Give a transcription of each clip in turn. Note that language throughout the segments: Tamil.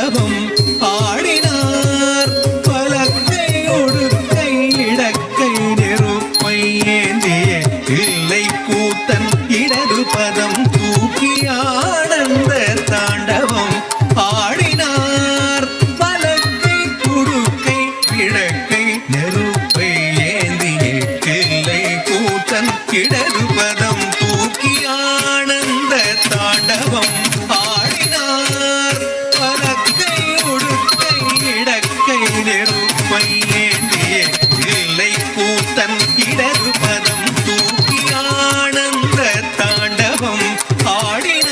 தாண்டவம் ஆடினார். பலக்கை ஒடுக்கை இடக்கை நெருப்பை ஏந்திய இல்லை கூத்தன் இடது பதம் தூக்கி ஆனந்த தாண்டவம் ஆடினார். பலக்கை குடுக்கை இடக்கை நெருப்பை ஏந்திய இல்லை கூத்தன் இடது பதம் தூக்கி ஆனந்த தாண்டவம் ஆடினார். பலக்கை ஒடுக்கை இடக்கை நெருப்பை ஏந்திய இல்லை கூத்தன் இடது பதம் தூக்கி ஆனந்த தாண்டவம் ஆடினார்.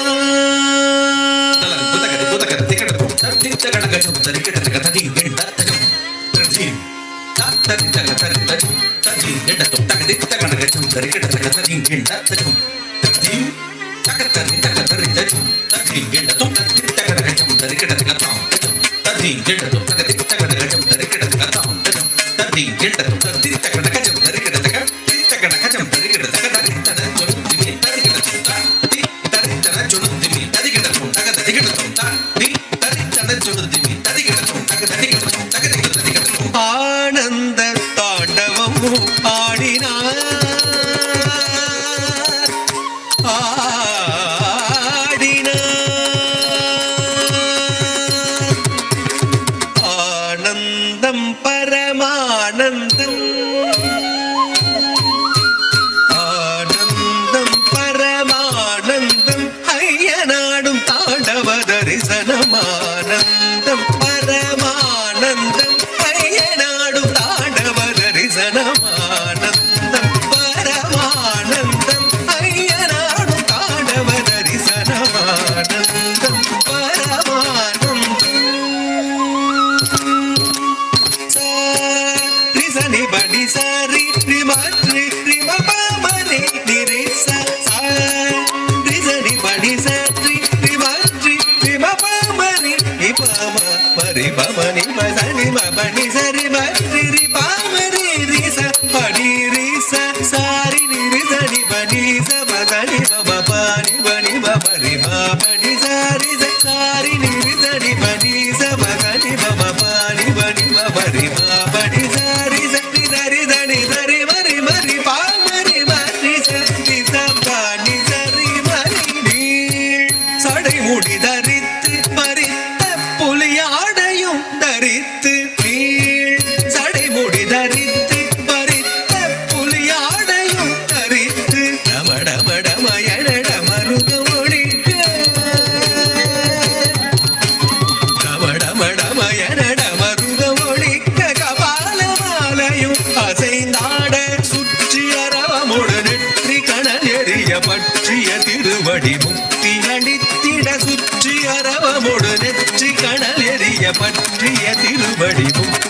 ஆனந்த தாண்டவம் ஆடினார். ஆனந்தம் பரமானந்தம் ஆனந்தம் பரமானந்தம் ஐயனாடும் தாண்டவ தரிசனமானந்தம் பரமானந்தம் ஐயனாடும் தாண்டவ தரிசனமானந்தம் பரமானந்தம் ஐயனாடும் தாண்டவ தரிசனமானந்தம் பரமானந்தம். சரி படி சரி ரிமரி ரிம பமரி நிரிச சரி படி சரி ரிமரி ரிம பமரி நிபம பரி பமனி மசனி மபனி சரி மரி ரி பமரி ரிச படி ரிச சாரி நிரிசனி பனி ச மசனி பம பனி பனி பமரி பமனி சரி சாரி நிரிசனி பனி ச மசனி பம பனி பனி பமரி பமனி சரி சடைமுடி தரித்து பறித்த புலியாடையும் தரித்து நீள் சடைமுடி தரித்து பறித்த புலியாடையும் தரித்து டமடமடமயனட மருக ஒழிக்க டமடமடமயனட மருக ஒழிக்க கபால மாலையும் அசைந்தாட சுற்றி அரவமுடு நெற்றி கணல் எறிய பற்றிய திருவடி முக்தி அளித்திட சுற்றி அரவமுடு நெற்றி கணல் எறிய பற்றிய திருவடி முக்தி